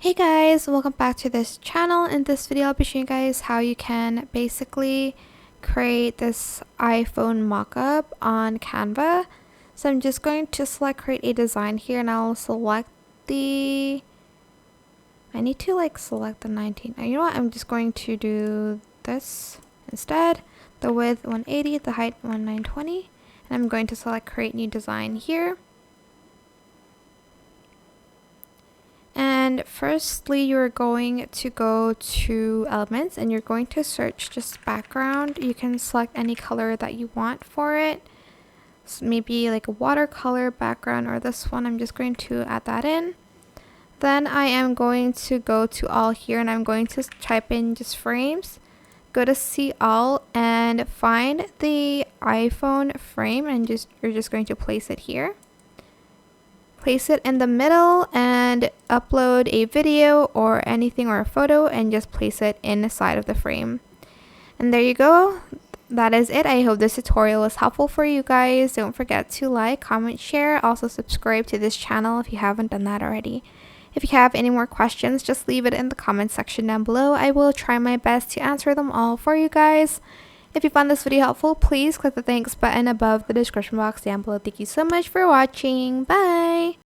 Hey guys, welcome back to this channel. In this video I'll be showing you guys how you can basically create this iPhone mock-up on Canva. So I'm just going to create a design here, and I'll select I need to select the 19. You know what, I'm just going to do this instead. The width 180, the height 1920, and I'm going to select create new design here. And firstly, you're going to go to elements and you're going to search just background. You can select any color that you want for it. So maybe like a watercolor background, or this one. I'm just going to add that in. Then I am going to go to all here and I'm going to type in just frames. Go to see all and find the iPhone frame, and you're just going to place it here. Place it in the middle and upload a video or anything, or a photo, and just place it inside of the frame. And there you go. That is it. I hope this tutorial was helpful for you guys. Don't forget to like, comment, share. Also subscribe to this channel if you haven't done that already. If you have any more questions, just leave it in the comment section down below. I will try my best to answer them all for you guys. If you found this video helpful, please click the thanks button above the description box down below. Thank you so much for watching. Bye!